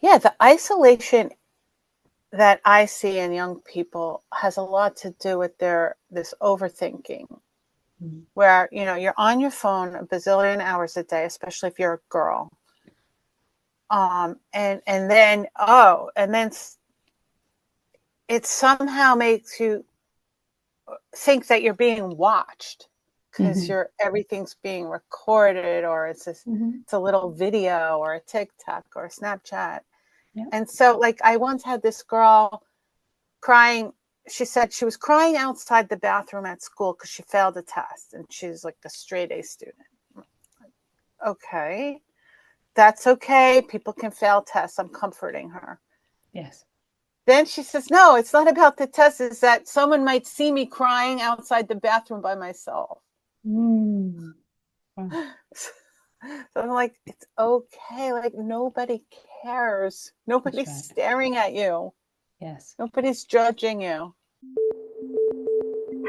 Yeah, the isolation that I see in young people has a lot to do with this overthinking, Mm. where you're on your phone a bazillion hours a day, especially if you're a girl. And then it somehow makes you think that you're being watched because Hmm. everything's being recorded, or Hmm. it's a little video or a TikTok or a Snapchat. Yeah. And so, like, I once had this girl crying. She said she was crying outside the bathroom at school because she failed a test, and she's like a straight A student. Okay, that's okay. People can fail tests. I'm comforting her. Yes. Then she says, no, it's not about the test. It's that someone might see me crying outside the bathroom by myself. Mm. Wow. So I'm like, it's okay. Like, nobody cares. That's Nobody's right. staring at you. Yes. Nobody's judging you.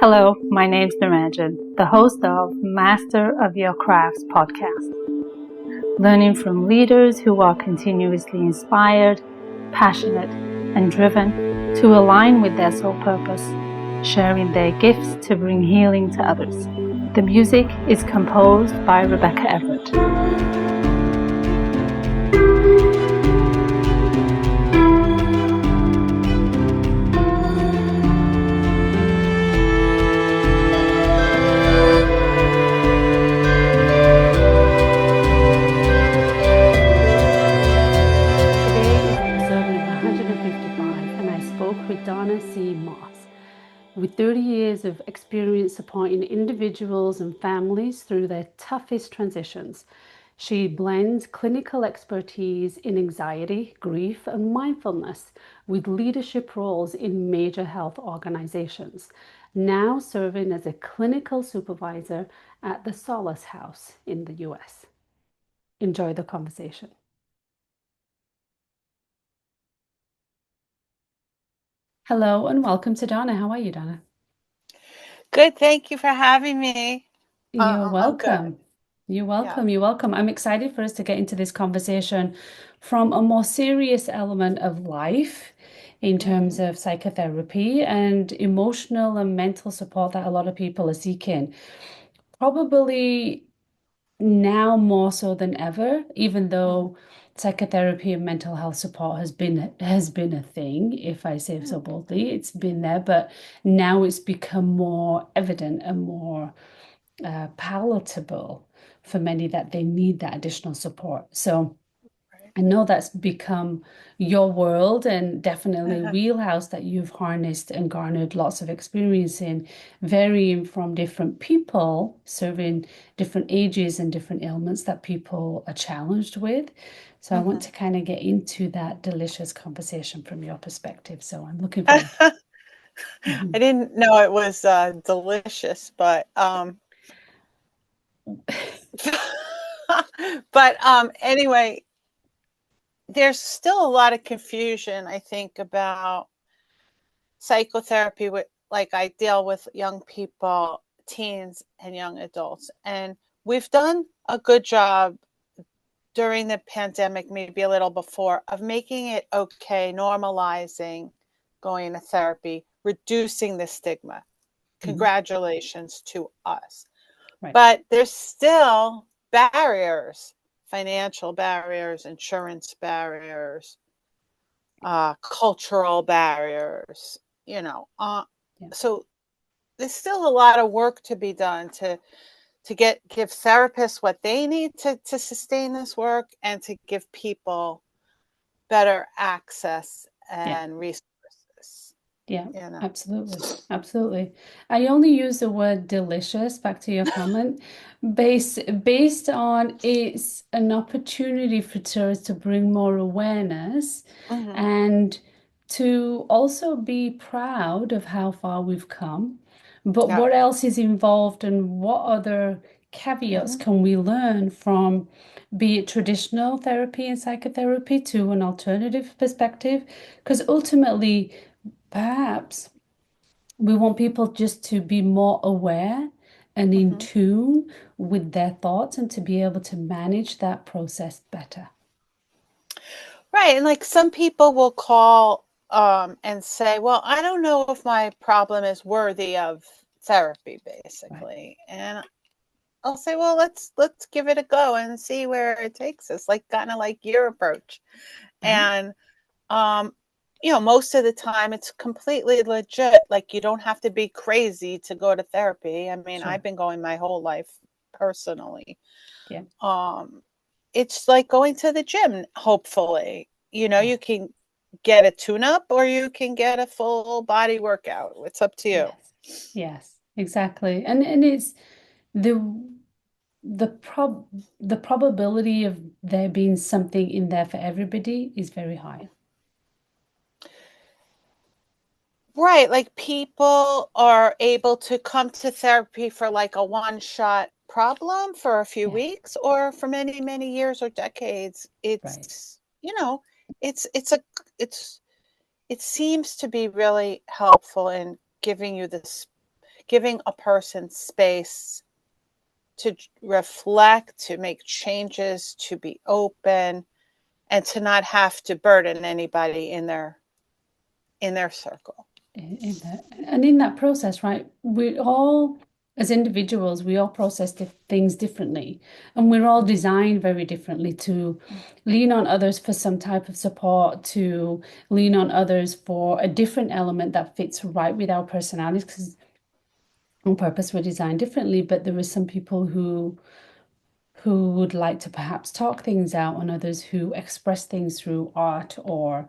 Hello, my name's Narendran, the host of Master of Your Crafts podcast, learning from leaders who are continuously inspired, passionate, and driven to align with their soul purpose, sharing their gifts to bring healing to others. The music is composed by Rebecca Everett. Today is episode number 155, and I spoke with Donna C. Moss. With 30 years of experience supporting individuals and families through their toughest transitions, she blends clinical expertise in anxiety, grief, and mindfulness with leadership roles in major health organizations, now serving as a clinical supervisor at the Solace House in the US. Enjoy the conversation. Hello and welcome to Donna. How are you, Donna? Good. Thank you for having me. You're I'm good. welcome. You're Yeah. welcome. You're welcome. I'm excited for us to get into this conversation from a more serious element of life in terms Hmm. of psychotherapy and emotional and mental support that a lot of people are seeking. Probably now more so than ever, even though psychotherapy and mental health support has been a thing, if I say so boldly. It's been there, but now it's become more evident and more palatable for many that they need that additional support. So Right. I know that's become your world and definitely a wheelhouse that you've harnessed and garnered lots of experience in, varying from different people, serving different ages and different ailments that people are challenged with. So I want Hmm. to kind of get into that delicious conversation from your perspective. So I'm looking forward. I Mhm. didn't know it was delicious, but anyway, there's still a lot of confusion, I think, about psychotherapy. With Like, I deal with young people, teens and young adults, and we've done a good job during the pandemic, maybe a little before, of making it okay, normalizing going to therapy, reducing the stigma. Mhm. Congratulations to us. Right. But there's still barriers, financial barriers, insurance barriers, cultural barriers, you know. Yeah. So there's still a lot of work to be done to give therapists what they need to sustain this work, and to give people better access Yeah. and resources, Yeah, you know. absolutely. Absolutely. I only use the word delicious, back to your comment, based on it's an opportunity for tourists to bring more awareness Hmm. and to also be proud of how far we've come. But Yeah. what else is involved and what other caveats Hmm. can we learn from, be it traditional therapy and psychotherapy to an alternative perspective? Because ultimately, perhaps we want people just to be more aware and in Hmm. tune with their thoughts and to be able to manage that process better. Right. And like some people will call and say, well, I don't know if my problem is worthy of therapy, Right. basically. And I'll say, well, let's give it a go and see where it takes us, like kind of like your approach. Uh-huh. And um, most of the time it's completely legit. Like you don't have to be crazy to go to therapy. I mean, I've Sure. been going my whole life personally. Yeah. Um, it's like going to the gym, hopefully. Yeah. You can get a tune up or you can get a full body workout. It's up to you. Yes. Yes. Exactly. And it's the the prob the probability of there being something in there for everybody is very high. Right, like people are able to come to therapy for like a one shot problem for a few Yeah. weeks or for many, many years or decades. Right. It's a it's it seems to be really helpful in giving a person space to reflect, to make changes, to be open, and to not have to burden anybody in their circle. In that and in that process, right, we all as individuals, we all process things differently, and we're all designed very differently to lean on others for some type of support, to lean on others for a different element that fits right with our personalities, because on purpose we're designed differently. But there are some people who would like to perhaps talk things out, and others who express things through art or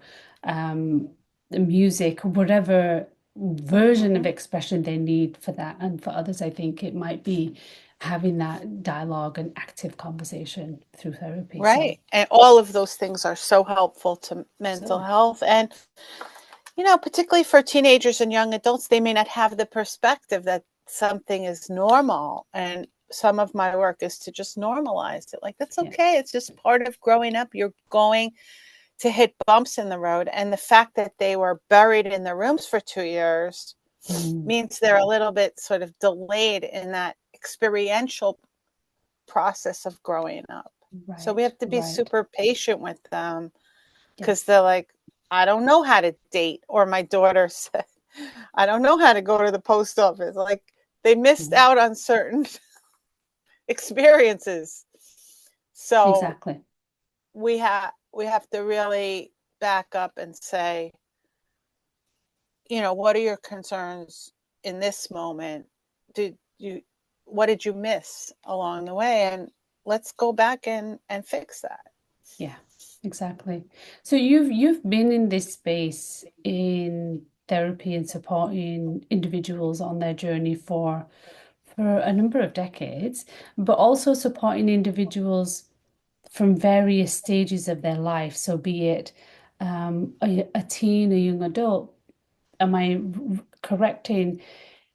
the music, whatever version of Mm-hmm. expression they need for that. And for others, I think it might be having that dialogue and active conversation through therapy. So, Right. And all of those things are so helpful to mental absolutely. health. And, particularly for teenagers and young adults, they may not have the perspective that something is normal. And some of my work is to just normalize it. Like, that's Yeah. okay. It's just part of growing up. You're going to hit bumps in the road. And the fact that they were buried in the rooms for 2 years Mm, means they're a little bit sort of delayed in that experiential process of growing up. So we right, have to be right. super patient with them because Yes, they're like, I don't know how to date. Or my daughter said, I don't know how to go to the post office. Like they missed mm, out on certain experiences. So exactly. we have to really back up and say, what are your concerns in this moment? Did you what did you miss along the way? And let's go back and fix that. Yeah, exactly. So you've been in this space in therapy and supporting individuals on their journey for a number of decades, but also supporting individuals from various stages of their life. So be it a teen, a young adult. Am I correct in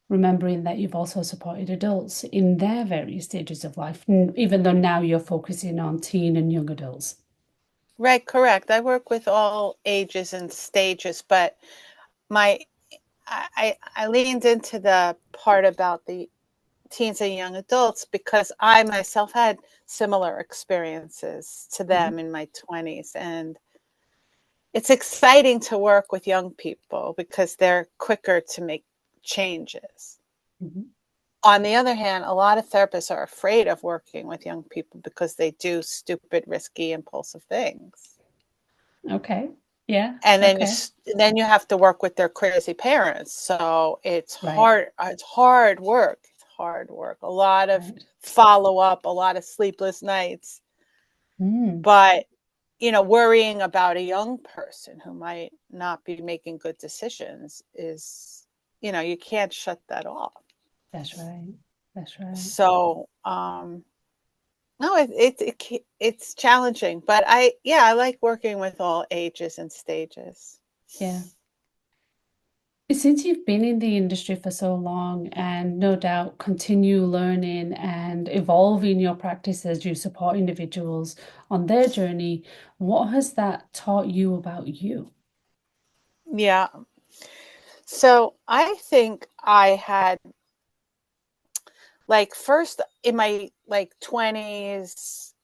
remembering that you've also supported adults in their various stages of life, even though now you're focusing on teen and young adults? Right, correct. I work with all ages and stages, but my I leaned into the part about the teens and young adults because I myself had similar experiences to Hmm. them in my 20s. And it's exciting to work with young people because they're quicker to make changes. Hmm. On the other hand, a lot of therapists are afraid of working with young people because they do stupid, risky, impulsive things. Okay. Yeah. And then Okay. you have to work with their crazy parents. So it's Right. hard. It's hard work. It's hard work. A lot of Right. follow up, a lot of sleepless nights. Mm, But worrying about a young person who might not be making good decisions is, you can't shut that off. that's right. That's right. So, no, it's challenging, but I like working with all ages and stages. Yeah. Since you've been in the industry for so long and no doubt continue learning and evolving your practice as you support individuals on their journey, what has that taught you about you? Yeah. So I think I had like first in my like 20s,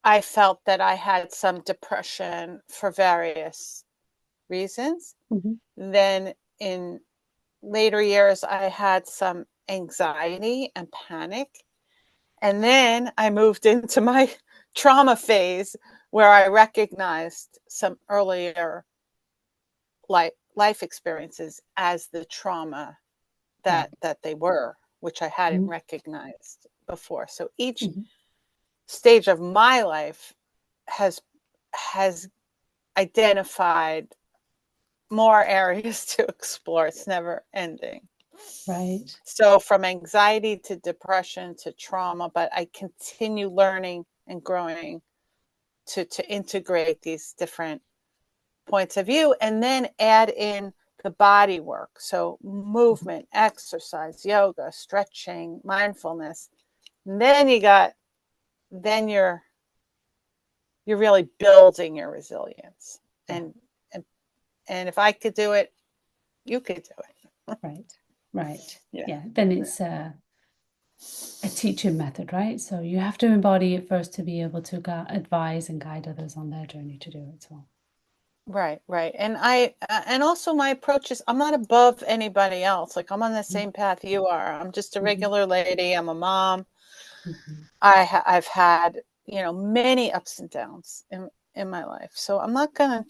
I felt that I had some depression for various reasons. Mhm. Then in later years, I had some anxiety and panic. And then I moved into my trauma phase where I recognized some earlier life experiences as the trauma Right. that they were, which I hadn't Mhm. recognized before. So each Mhm. stage of my life has has identified more areas to explore. It's never ending. Right. So from anxiety to depression to trauma, but I continue learning and growing to integrate these different points of view and then add in the body work. So Mhm. movement, exercise, yoga, stretching, mindfulness. And then then you're really building your resilience. Yeah. And and if I could do it, you could do it. Right. Right. Yeah. Yeah. Then it's a teaching method, right? So you have to embody it first to be able to advise and guide others on their journey to do it as well. Right, right. And also my approach is I'm not above anybody else. Like I'm on the Mhm. same path you are. I'm just a Mhm. regular lady. I'm a mom. Mhm. I've had, many ups and downs in my life. So I'm not gonna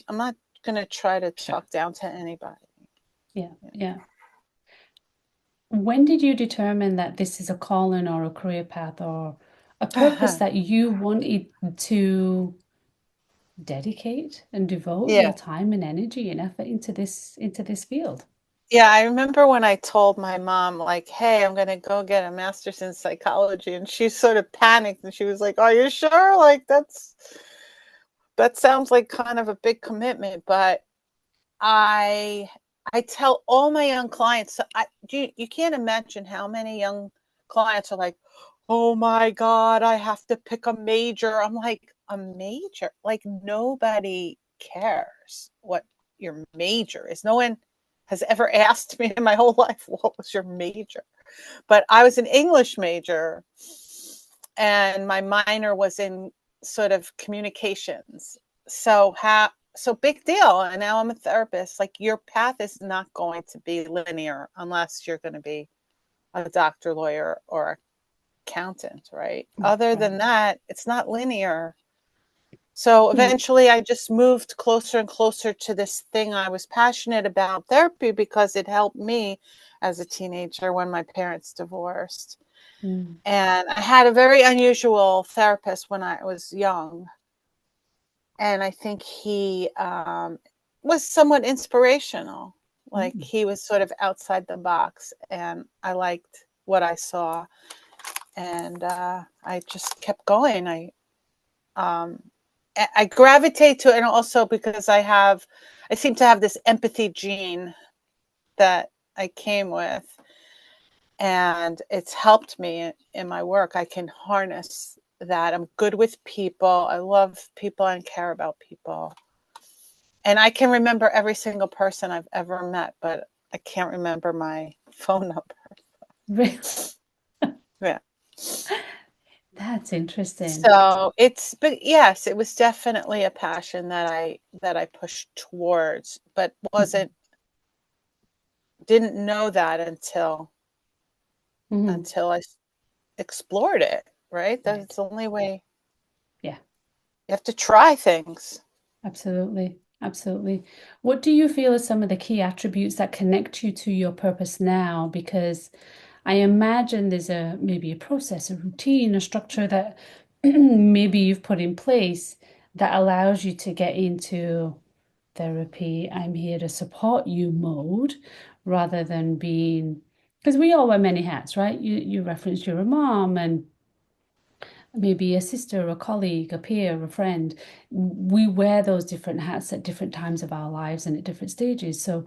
try to Sure. talk down to anybody. Yeah. Yeah. When did you determine that this is a calling or a career path or a purpose that you wanted to dedicate and devote your Yeah. time and energy and effort into this field? Yeah, I remember when I told my mom, like, hey, I'm gonna go get a master's in psychology, and she sort of panicked and she was like, are you sure? Like that sounds like kind of a big commitment, but I I tell all my young clients, so you can't imagine how many young clients are like, "Oh my God, I have to pick a major." I'm like, "A major? Like nobody cares what your major is. No one has ever asked me in my whole life, what was your major?" But I was an English major and my minor was in sort of communications. So big deal. And now I'm a therapist. Like your path is not going to be linear unless you're going to be a doctor, lawyer, or accountant, right? Other than Right. that, it's not linear. So Yeah. eventually I just moved closer and closer to this thing I was passionate about, therapy, because it helped me as a teenager when my parents divorced. Mm. And I had a very unusual therapist when I was young. And I think he was somewhat inspirational. Like Mm. he was sort of outside the box, and I liked what I saw. And I just kept going. Um, I gravitate to it, and also because I seem to have this empathy gene that I came with, and it's helped me in my work. I can harness that. I'm good with people. I love people and care about people. And I can remember every single person I've ever met, but I can't remember my phone number. Really? Yeah. That's interesting. But yes, it was definitely a passion that I pushed towards, but Mhm. didn't know that Mhm. until explored it, right? That's Right. the only way. Yeah. You have to try things. Absolutely. Absolutely. What do you feel are some of the key attributes that connect you to your purpose now? Because I imagine there's maybe a process, a routine, a structure that maybe you've put in place that allows you to get into therapy, I'm here to support you mode rather than being, because we all wear many hats, right? You referenced you're a mom and maybe a sister, a colleague, a peer, a friend. We wear those different hats at different times of our lives and at different stages. So,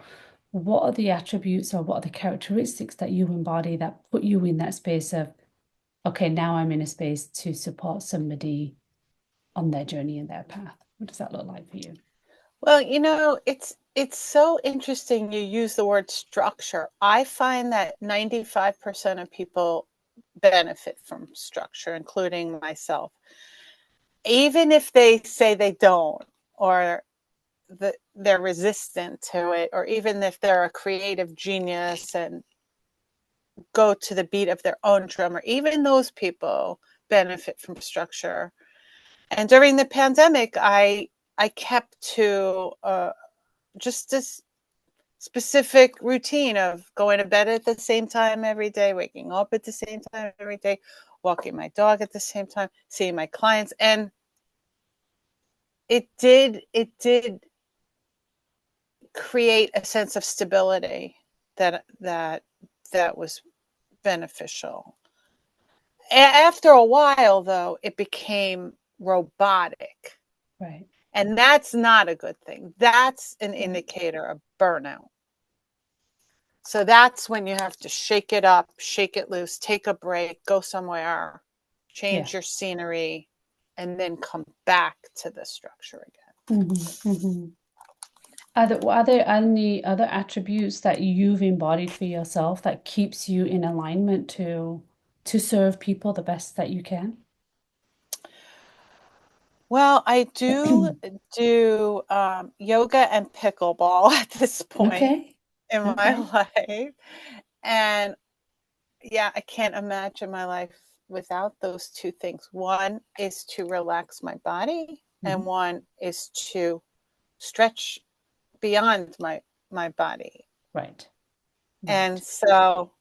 what are the attributes or what are the characteristics that you embody that put you in that space of, okay, now I'm in a space to support somebody on their journey and their path? What does that look like for you? Well, it's so interesting you use the word structure. I find that 95% of people benefit from structure, including myself. even if they say they don't, or they're resistant to it, or even if they're a creative genius and go to the beat of their own drum, or even those people benefit from structure. And during the pandemic, I kept to just this specific routine of going to bed at the same time every day, waking up at the same time every day, walking my dog at the same time, seeing my clients. And it did create a sense of stability that was beneficial. After a while, though, it became robotic. Right. And that's not a good thing. That's an Right. indicator of burnout. So that's when you have to shake it up, shake it loose, take a break, go somewhere, Yeah. change your scenery, and then come back to the structure again. Are there any other attributes that you've embodied for yourself that keeps you in alignment to serve people the best that you can? Well, I do yoga and pickleball at this point Okay. in my Okay. life. And yeah, I can't imagine my life without those two things. One is to relax my body, and Mhm. one is to stretch beyond my body. Right. And Right. so,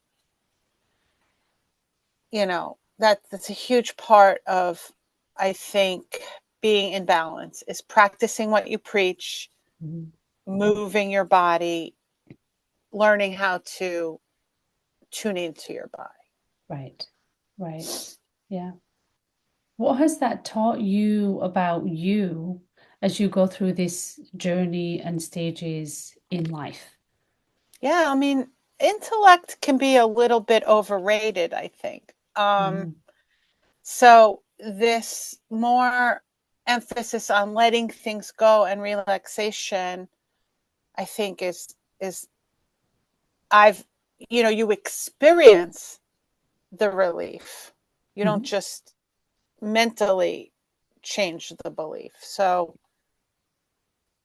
that's a huge part of, I think, being in balance is practicing what you preach, Mhm. moving your body, learning how to tune into your body. Right. Right. Yeah. What has that taught you about you as you go through this journey and stages in life? Yeah, I mean, intellect can be a little bit overrated, I think. Mm. So this more emphasis on letting things go and relaxation, I think is I've you experience the relief. You don't Mhm. just mentally change the belief. So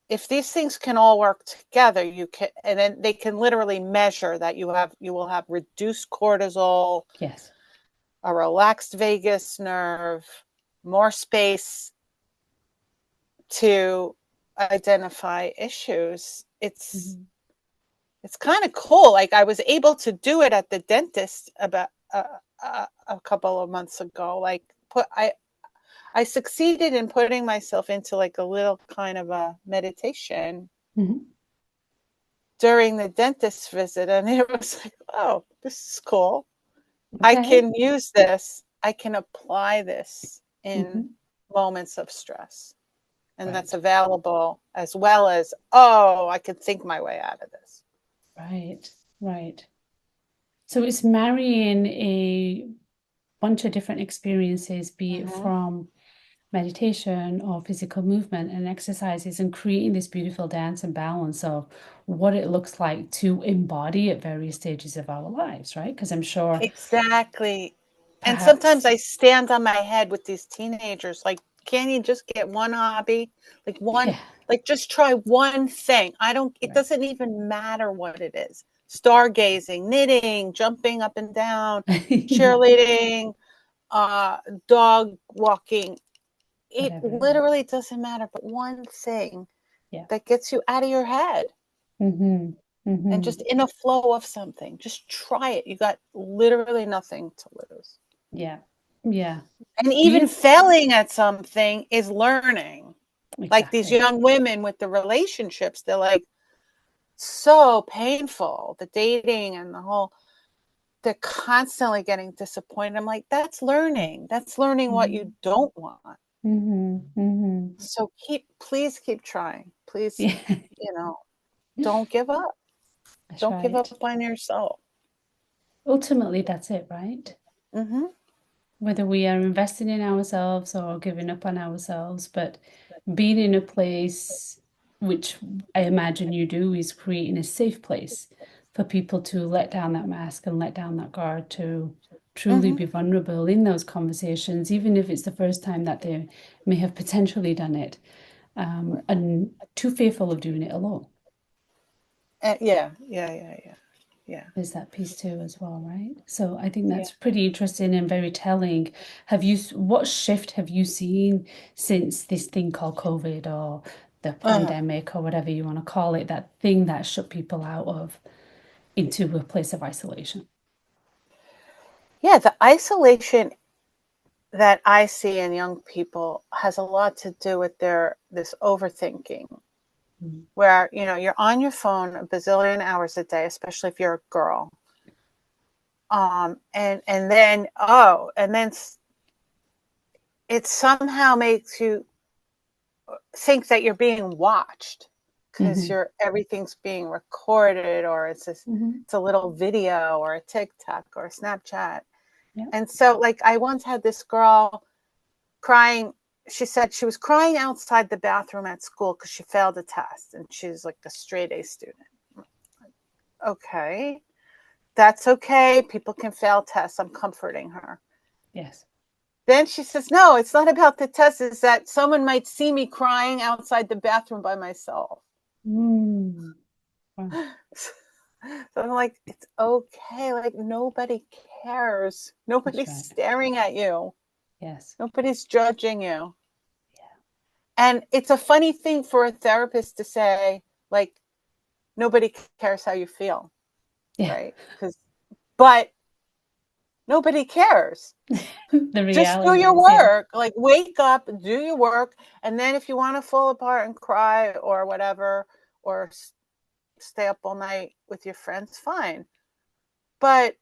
if these things can all work together, you can, and then they can literally measure that you will have reduced cortisol, Yes. a relaxed vagus nerve, more space to identify issues. Mhm. It's kind of cool. Like I was able to do it at the dentist about a couple of months ago. Like I succeeded in putting myself into like a little kind of a meditation Mhm. during the dentist visit, and it was like, oh, this is cool. I Okay. can use this. I can apply this in Mhm. moments of stress. And that's Right. available as well as, oh, I could think my way out of this. Right. Right. So it's marrying a bunch of different experiences, be it Mm-hmm. from meditation or physical movement and exercises, and creating this beautiful dance and balance of what it looks like to embody at various stages of our lives, right? Because I'm sure Exactly. And sometimes perhaps, I stand on my head with these teenagers, like, can you just get one hobby? Like yeah, like just try one thing. It right. doesn't even matter what it is. Stargazing, knitting, jumping up and down, cheerleading, uh, dog walking. It Whatever it is. literally doesn't matter, but one thing Yeah. that gets you out of your head Mm-hmm. and Mm-hmm. just in a flow of something. Just try it. You got literally nothing to lose. Yeah. Yeah. And even Beautiful. failing at something is learning. Like these Exactly. young women with the relationships, they're like so painful, the dating and the whole, they're constantly getting disappointed. I'm like, that's learning. That's learning what Mm-hmm. you don't want. Mm-hmm. Mm-hmm. So please keep trying. Please, Yeah. you know, don't give up. That's Don't give right. up on yourself. Ultimately, that's it, right? Mm-hmm. Whether we are investing in ourselves or giving up on ourselves, but being in a place which I imagine you do is creating a safe place for people to let down that mask and let down that guard to truly Hmm. be vulnerable in those conversations, even if it's the first time that they may have potentially done it, and too fearful of doing it alone. Yeah, yeah, yeah, yeah, yeah, There's that piece too as well, right? So I think yeah. that's pretty interesting and very telling. What shift have you seen since this thing called COVID or the Uh-huh. pandemic or whatever you want to call it, that thing that shut people out of into a place of isolation? Yeah, the isolation that I see in young people has a lot to do with their this overthinking, Mm. where you're on your phone a bazillion hours a day, especially if you're a girl. And then it somehow makes you think that you're being watched because Mm-hmm. everything's being recorded, or Mm-hmm. it's a little video or a TikTok or a Snapchat. Yeah. And so, like, I once had this girl crying. She said she was crying outside the bathroom at school because she failed a test, and she's like a straight A student. Okay, that's okay. People can fail tests. I'm comforting her. Yes. Then she says, no, it's not about the test. It's that someone might see me crying outside the bathroom by myself. Mm. Wow. So I'm like, it's okay. Like, nobody cares. That's Nobody's right. staring at you. Yes. Nobody's judging you. Yeah. And it's a funny thing for a therapist to say, like, nobody cares how you feel, Yeah. right? But nobody cares. The Just do reality your is, yeah. work. Like, wake up, do your work, and then if you want to fall apart and cry or whatever, or stay up all night with your friends, fine. But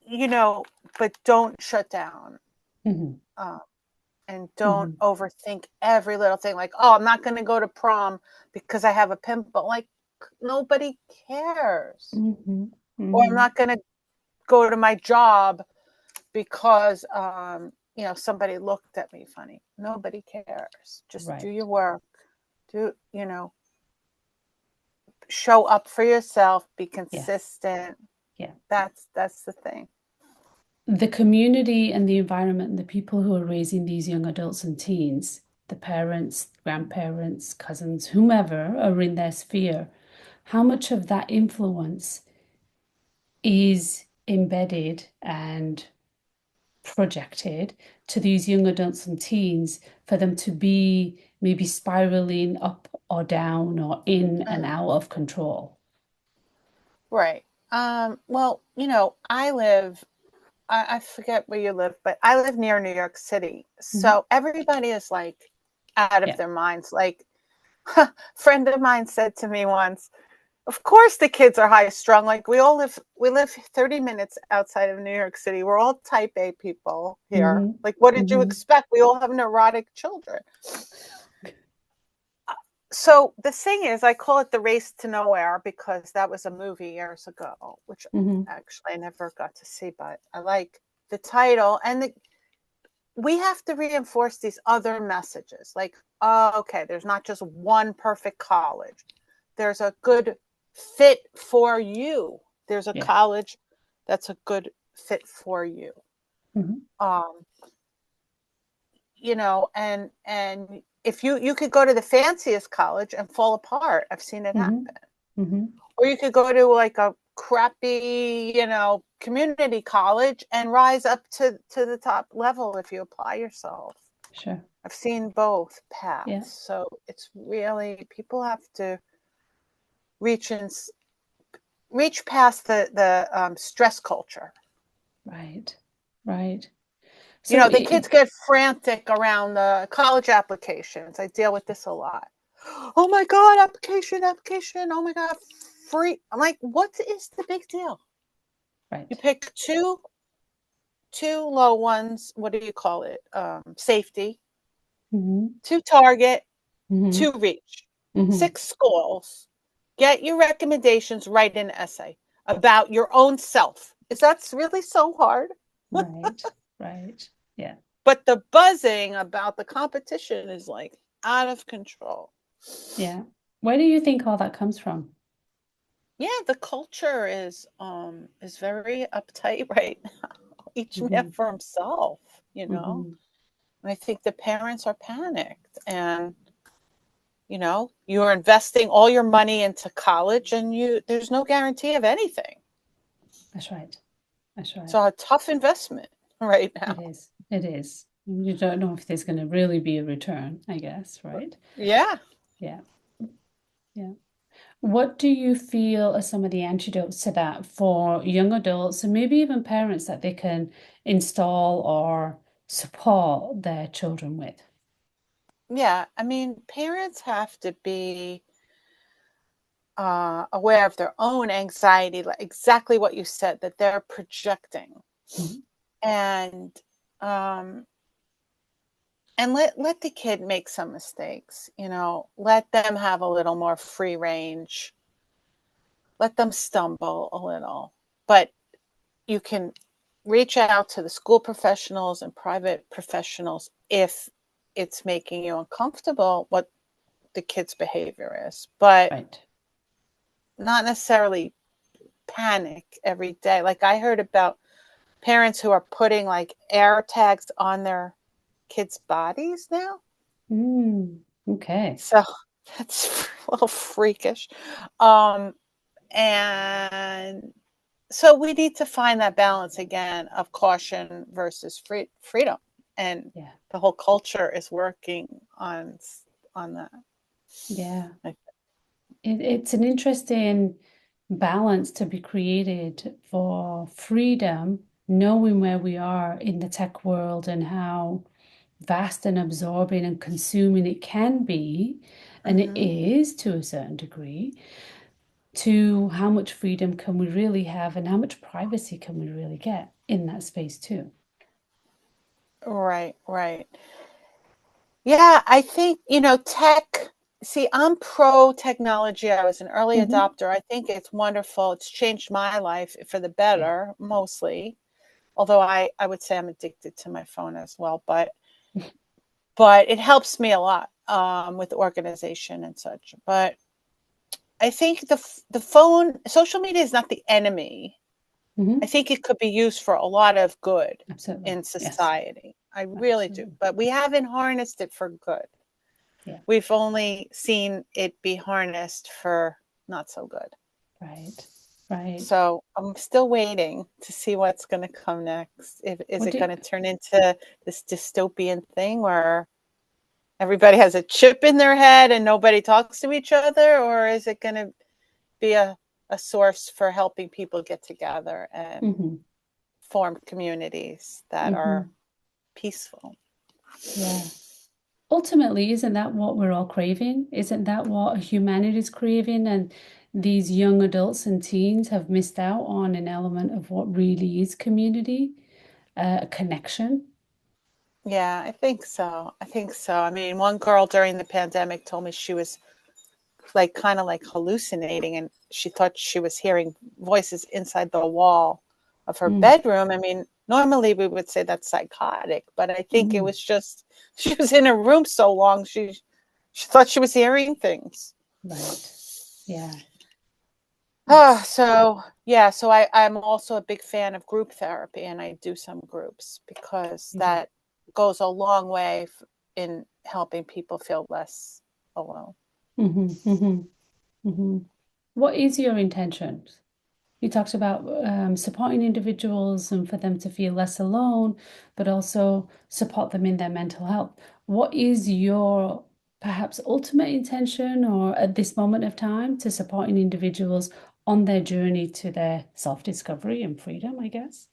you know, but don't shut down, Mm-hmm. um, and don't Mm-hmm. overthink every little thing. Like, oh, I'm not going to go to prom because I have a pimple. Like, nobody cares. Mm-hmm. Or I'm Mm-hmm. not going to go to my job because somebody looked at me funny. Nobody cares. Just do your Right. work. Do show up for yourself. Be Yes. consistent. Yeah. That's the thing. The community and the environment and the people who are raising these young adults and teens, the parents, grandparents, cousins, whomever are in their sphere, how much of that influence is embedded and projected to these young adults and teens for them to be maybe spiraling up or down or in and Uh-huh. out of control? Right. Well, I forget where you live, but I live near New York City. Mhm. So everybody is like out of Yeah. their minds. Like, a friend of mine said to me once, of course the kids are high strung. Like, we live 30 minutes outside of New York City. We're all type A people here. Hmm. Like, what did you Hmm. expect? We all have neurotic children. So the thing is, I call it the race to nowhere because that was a movie years ago, which Hmm. actually I never got to see, but I like the title. And we have to reinforce these other messages like, oh, okay, there's not just one perfect college, there's a good fit for you. There's a Yeah. college that's a good fit for you. Hmm. Um, and if you could go to the fanciest college and fall apart. I've seen it Hmm. happen. Hmm. Or you could go to like a crappy, community college and rise up to the top level if you apply yourself. Sure. I've seen both Yeah. paths. So it's really, people have to reach and reach past the stress culture. Right. Right. You So know, the kids get frantic around the college applications. I deal with this a lot. Oh my God, application, application. Oh my God, free. I'm like, what is the big deal? You right. pick two low ones. What do you call it? Safety. Hmm. Two target. Hmm. Two reach. Hmm. Six schools. Get your recommendations. Write an essay about your own self. Is that really so hard? Right. Right. Yeah. But the buzzing about the competition is like out of control. Yeah. Where do you think all that comes from? Yeah, the culture is very uptight right now. each man Mm-hmm. for himself, you know? Mm-hmm. And I think the parents are panicked, and, you know, you're investing all your money into college and there's no guarantee of anything. That's right. That's right. So a tough investment right It now. is. It is. You don't know if there's going to really be a return, I guess, right? Yeah. Yeah. Yeah. What do you feel are some of the antidotes to that for young adults and maybe even parents that they can install or support their children with? Yeah. I mean, parents have to be aware of their own anxiety, like exactly what you said, that they're projecting. Mhm. And um, and let the kid make some mistakes, you know, let them have a little more free range, let them stumble a little, but you can reach out to the school professionals and private professionals if it's making you uncomfortable what the kid's behavior is, but Right. not necessarily panic every day. Like I heard about parents who are putting like air tags on their kids' bodies now. Okay. So that's a little freakish. Um, and so we need to find that balance again of caution versus freedom. And Yeah. the whole culture is working on that. Yeah. It's an interesting balance to be created for freedom, knowing where we are in the tech world and how vast and absorbing and consuming it can be, and it Mm-hmm. is to a certain degree, to how much freedom can we really have and how much privacy can we really get in that space too. Right, right. Yeah, I think, you know, tech, see, I'm pro technology. I was an early Hmm. adopter. I think it's wonderful. It's changed my life for the Yeah. better, mostly. Although I would say I'm addicted to my phone as well, but it helps me a lot with organization and such. But I think the phone, social media is not the enemy. I Hmm. think it could be used for a lot of good Absolutely. in Yes. society. I really do. Absolutely. But we haven't harnessed it for good. Yeah. We've only seen it be harnessed for not so good. Right. Right. So I'm still waiting to see what's going to come next. Is What it do going to turn into this dystopian thing where everybody has a chip in their head and nobody talks to each other, or is it going to be a source for helping people get together and hmm form communities that are hmm peaceful? Yeah. Ultimately, isn't that what we're all craving? Isn't that what humanity is craving? And these young adults and teens have missed out on an element of what really is community, connection. Yeah, I think so. I think so. I mean, one girl during the pandemic told me she was like kind of like hallucinating, and she thought she was hearing voices inside the wall of her Mm, bedroom. I mean, normally we would say that's psychotic, but I think it hmm was just she was in a room so long she thought she was hearing things. Right. Yeah. Ah, It's so yeah, so I'm also a big fan of group therapy, and I do some groups because amazing. that goes a long way in helping people feel less alone. Hmm. Hmm. Hmm. What is your intention? You talked about supporting individuals and for them to feel less alone, but also support them in their mental health. What is your perhaps ultimate intention or at this moment of time to supporting individuals on their journey to their self-discovery and freedom, I guess?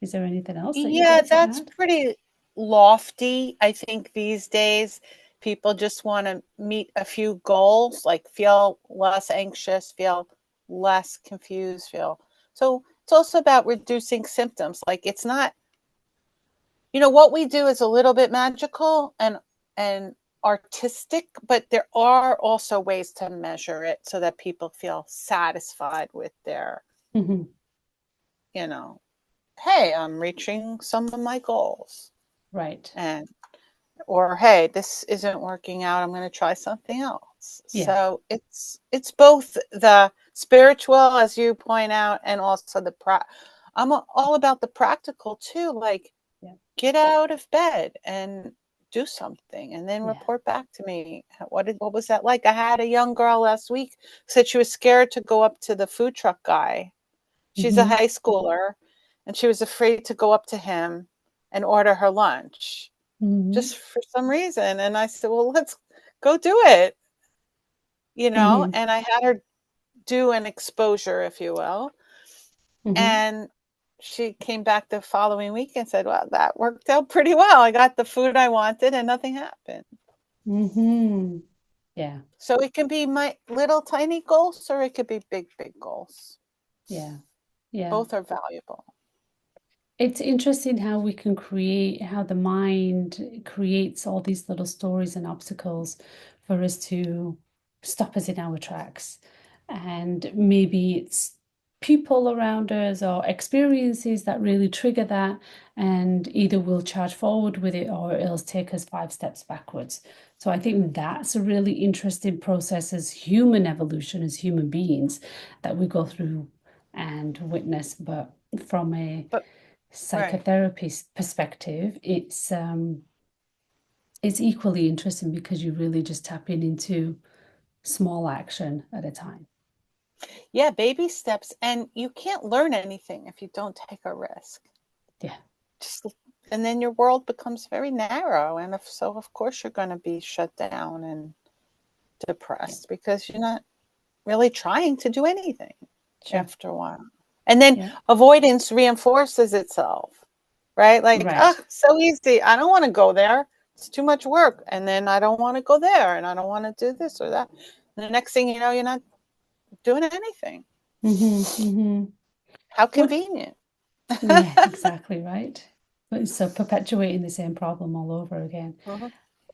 Is there anything else that you'd Yeah, like to that's add? pretty lofty. I think these days people just want to meet a few goals, like feel less anxious, feel less confused, feel. So it's also about reducing symptoms. Like it's not, you know, what we do is a little bit magical and artistic, but there are also ways to measure it so that people feel satisfied with their, Hmm. you know, hey, I'm reaching some of my goals. Right. And or hey, this isn't working out, I'm going to try something else. Yeah. So it's both the spiritual, as you point out, and also the I'm all about the practical too. Like, Yeah. get out of bed and do something, and then Yeah. report back to me. What was that like? I had a young girl last week said she was scared to go up to the food truck guy. She's a Mm-hmm. high schooler, and she was afraid to go up to him and order her lunch Mm-hmm. just for some reason. And I said, well, let's go do it, Mm-hmm. and I had her do an exposure, if you will. Mm-hmm. And she came back the following week and said, well, that worked out pretty well. I got the food I wanted and nothing happened. Mm-hmm. Yeah. So it can be my little tiny goals or it could be big, big goals. Yeah. Yeah. Both are valuable. It's interesting how we can create, how the mind creates all these little stories and obstacles for us to stop us in our tracks. And maybe it's people around us or experiences that really trigger that, and either we'll charge forward with it or it'll take us 5 steps backwards. So I think that's a really interesting process as human evolution, as human beings, that we go through and witness. But from a But right. psychotherapy perspective, it's equally interesting because you really just tap into small action at a time. Yeah, baby steps. And you can't learn anything if you don't take a risk. Yeah, Just and then your world becomes very narrow. And if so, of course you're going to be shut down and yeah, depressed because you're not really trying to do anything sure. after a while. And then Yeah, avoidance reinforces itself, right? Like, oh, right. so easy. I don't want to go there. It's too much work. And then I don't want to go there and I don't want to do this or that. And the next thing you know, you're not doing anything. Mm-hmm, mm-hmm. How What? convenient. Yeah, exactly right. But so perpetuating the same problem all over again. Mhm.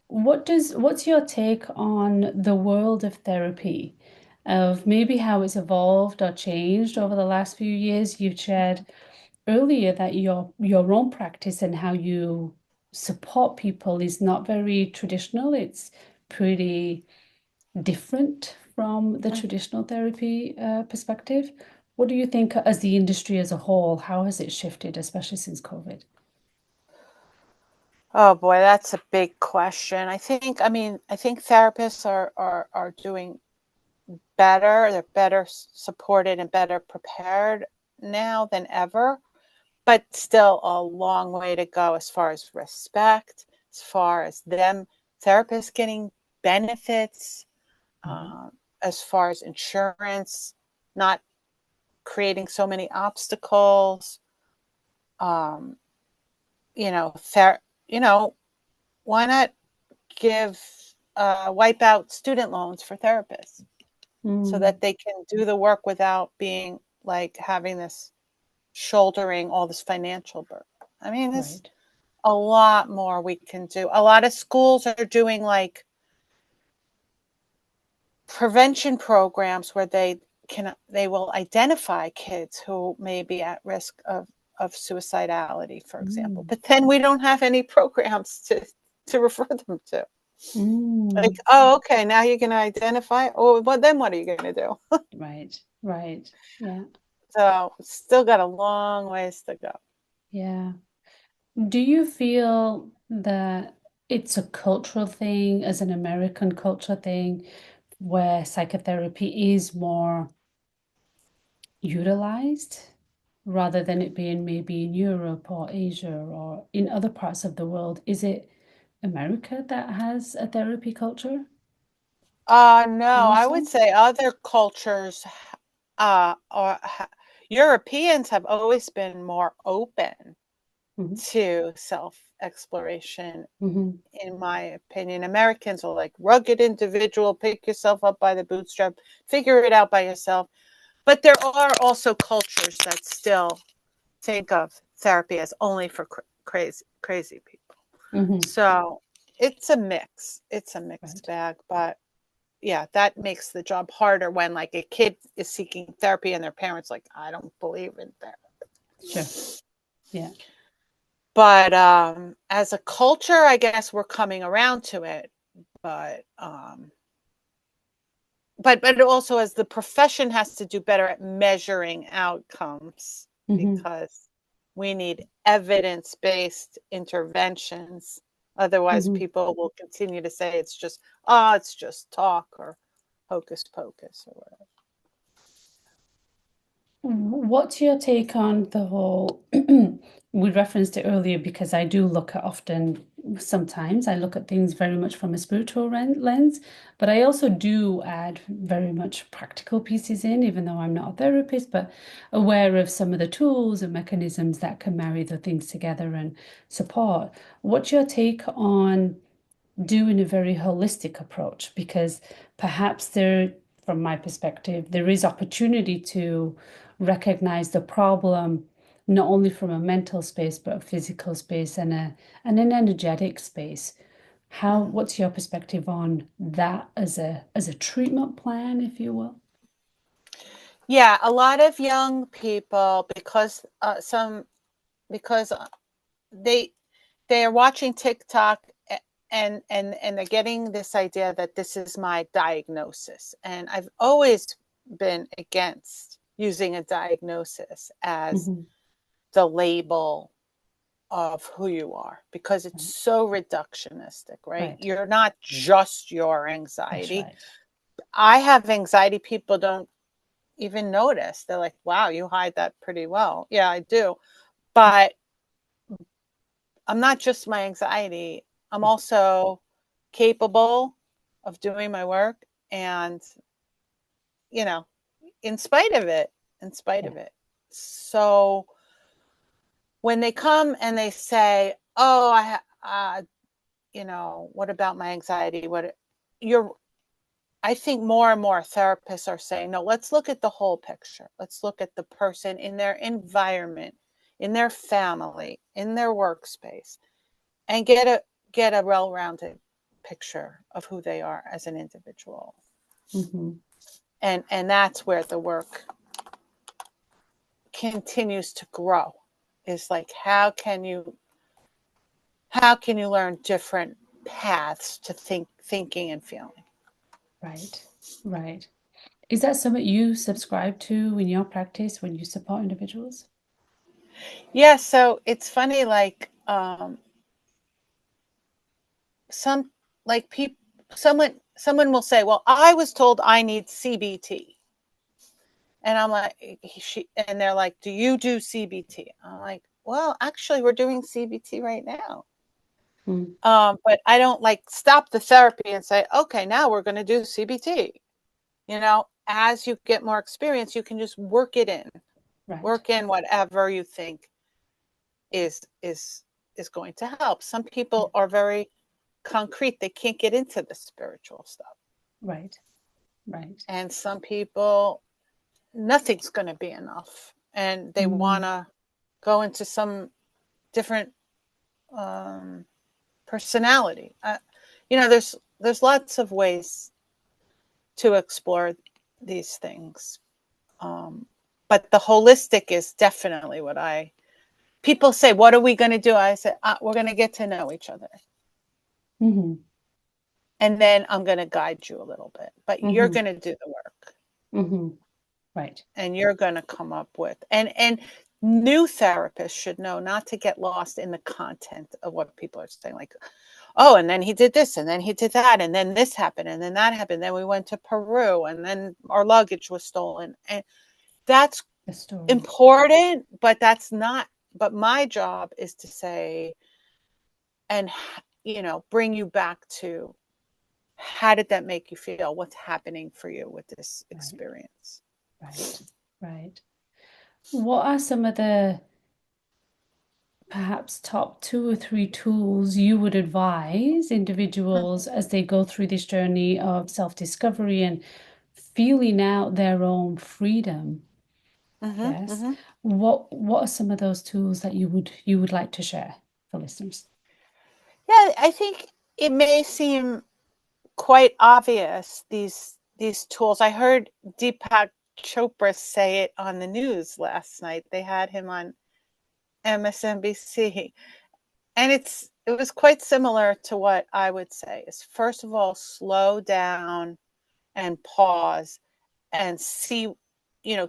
What's your take on the world of therapy, of maybe how it's evolved or changed over the last few years? You've shared earlier that your own practice and how you support people is not very traditional. It's pretty different from the traditional therapy perspective. What do you think as the industry as a whole? How has it shifted, especially since COVID? Oh boy, that's a big question. I think therapists are doing better. They're better supported and better prepared now than ever, but still a long way to go as far as respect, as far as them therapists getting benefits, Mhm. um, as far as insurance, not creating so many obstacles. Um, you know, you know, why not give wipe out student loans for therapists so Mm, that they can do the work without being like having this shouldering all this financial burden. I mean, there's right. a lot more we can do. A lot of schools are doing like prevention programs where they will identify kids who may be at risk of suicidality, for example. Mm, But then we don't have any programs to refer them to. Like, mm, oh, okay, now you're going to identify. Oh, but then what are you going to do? right, right. Yeah, So, still got a long ways to go. yeah. Do you feel that it's a cultural thing, as an American culture thing, where psychotherapy is more utilized rather than it being maybe in Europe or Asia or in other parts of the world? Is it America that has a therapy culture No, more I would so? say other cultures, or Europeans have always been more open Hmm. to self exploration, Hmm. in my opinion. Americans are like rugged individual, pick yourself up by the bootstrap, figure it out by yourself. But there are also cultures that still think of therapy as only for crazy people. Hmm. So it's a mix. It's a mixed Right. bag, but yeah, that makes the job harder when like a kid is seeking therapy and their parents like, I don't believe in therapy. Sure. Yeah. But as a culture, I guess we're coming around to it. But but also as the profession has to do better at measuring outcomes. Mm-hmm. because we need evidence-based interventions. Otherwise, Mm-hmm. people will continue to say it's just talk or hocus pocus or whatever. What's your take on the whole? We referenced it earlier because I do look at often, sometimes I look at things very much from a spiritual lens, but I also do add very much practical pieces in, even though I'm not a therapist, but aware of some of the tools and mechanisms that can marry the things together and support. What's your take on doing a very holistic approach? Because perhaps there, from my perspective, there is opportunity to recognize the problem not only from a mental space but a physical space and an energetic space. Mm-hmm. What's your perspective on that as a treatment plan, if you will? Yeah, a lot of young people, because they they are watching TikTok and they're getting this idea that this is my diagnosis. And I've always been against using a diagnosis as Mm-hmm. the label of who you are because it's Right, so reductionistic, right? right. You're not just your That's anxiety. right. I have anxiety people don't even notice. They're like, wow, you hide that pretty well. Yeah, I do. But I'm not just my anxiety. I'm Yeah, also capable of doing my work and, you know, in spite of it, in spite yeah. of it. So when they come and they say, "Oh, what about my anxiety? What you're I think more and more therapists are saying, no, let's look at the whole picture. Let's look at the person in their environment, in their family, in their workspace, and get a well-rounded picture of who they are as an individual. Mm-hmm. And that's where the work continues to grow. Is like how can you learn different paths to thinking and feeling? Right, right. Is that something you subscribe to in your practice when you support individuals? Yeah, so it's funny, like some like people someone will say, well, I was told I need CBT. And I'm like, and they're like, do you do CBT? I'm like, well, actually, we're doing CBT right now. Mm, But I don't like stop the therapy and say, okay, now we're going to do CBT. As you get more experience, you can just right. work in whatever you think is is is going to help. Some Yeah, people are very concrete; they can't get into the spiritual stuff, right, right. and some people nothing's going to be enough, and they want Mm, to go into some different um, personality. There's lots of ways to explore these things, but the holistic is definitely what I. People say, "What are we going to do?" I said, "We're going to get to know each other, mm-hmm, and then I'm going to guide you a little bit, but you're mm-hmm, going to do the work, mm-hmm. Right, and you're going to come up with and." New therapists should know not to get lost in the content of what people are saying. Like, oh, and then he did this, and then he did that, and then this happened, and then that happened. Then we went to Peru, and then our luggage was stolen. And that's the story. important, but that's not. But my job is to say, and, bring you back to how did that make you feel? What's happening for you with this Right, experience? right, right. What are some of the perhaps top two or three tools you would advise individuals as they go through this journey of self-discovery and feeling out their own freedom? Mm-hmm, Yes. mm-hmm. What are some of those tools that you would like to share for listeners? Yeah, I think it may seem quite obvious these tools. I heard Deepak Chopra say it on the news last night. They had him on MSNBC, and it was quite similar to what I would say is first of all slow down and pause and see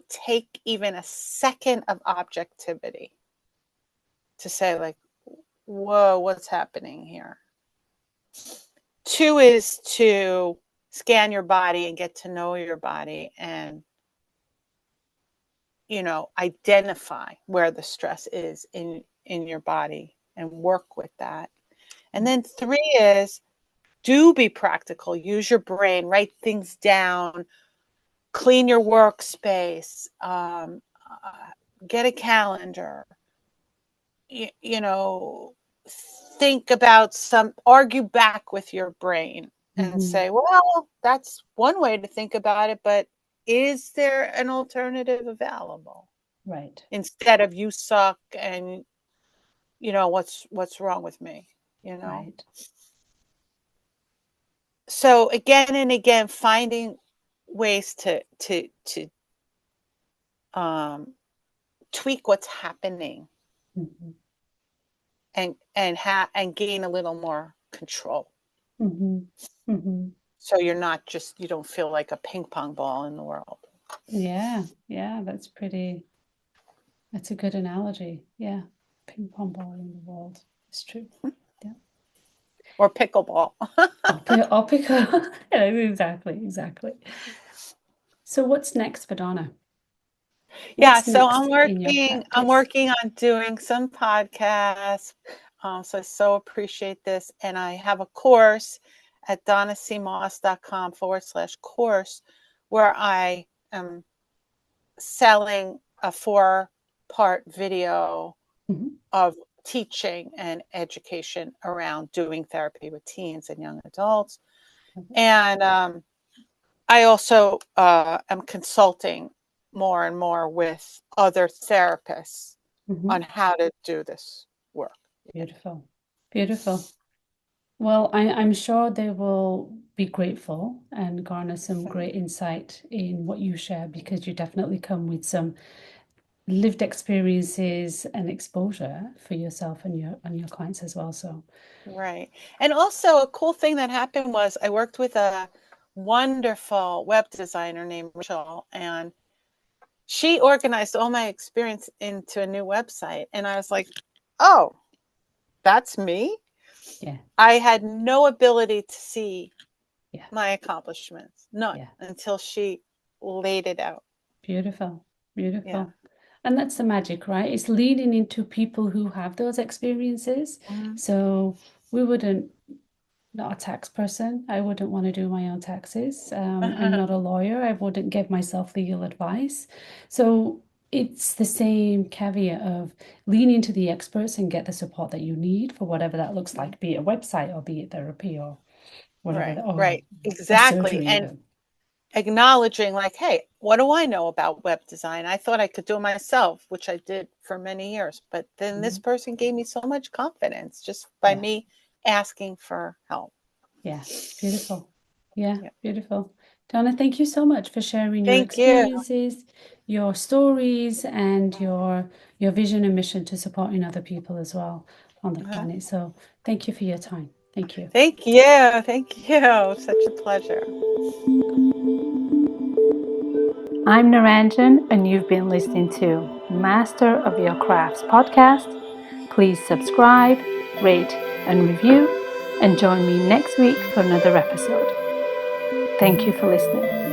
take even a second of objectivity to say, like, whoa, what's happening here? 2 is to scan your body and get to know your body and, identify where the stress is in your body and work with that. And then 3 is do be practical, use your brain, write things down, clean your workspace, get a calendar, think about argue back with your brain and say, well, that's one way to think about it, but is there an alternative available? Right. Instead of you suck and, what's wrong with me, Right. So again and again, finding ways to tweak what's happening and gain a little more control. So you're not you don't feel like a ping pong ball in the world. Yeah, that's a good analogy. Yeah, ping pong ball in the world. It's true. Yeah. Or pickleball. Or pickle. Exactly. So what's next for Donna? So I'm working on doing some podcasts. So I so appreciate this. And I have a course at donnacmoss.com/course where I am selling a 4-part video of teaching and education around doing therapy with teens and young adults. And I also am consulting more and more with other therapists on how to do this work. Beautiful. Well, I'm sure they will be grateful and garner some great insight in what you share, because you definitely come with some lived experiences and exposure for yourself and your clients as well. So right. And also a cool thing that happened was I worked with a wonderful web designer named Rachel, and she organized all my experience into a new website. And I was like, oh, that's me. Yeah. I had no ability to see my accomplishments, none, until she laid it out. Beautiful. Yeah. And that's the magic, right? It's leading into people who have those experiences. So we wouldn't, not a tax person, I wouldn't want to do my own taxes. I'm not a lawyer. I wouldn't give myself legal advice. So it's the same caveat of lean into the experts and get the support that you need for whatever that looks like, be it a website or be it therapy or whatever. Right. Exactly. And even. Acknowledging, like, hey, what do I know about web design? I thought I could do it myself, which I did for many years. But then this person gave me so much confidence just by me asking for help. Yeah. Beautiful. Yeah. Beautiful. Donna, thank you so much for sharing your Thank experiences, your stories, and your vision and mission to supporting other people as well on the planet. So thank you for your time. Thank you. Thank you. Thank you. Such a pleasure. I'm Naranjan, and you've been listening to Master of Your Crafts podcast. Please subscribe, rate, and review, and join me next week for another episode. Thank you for listening.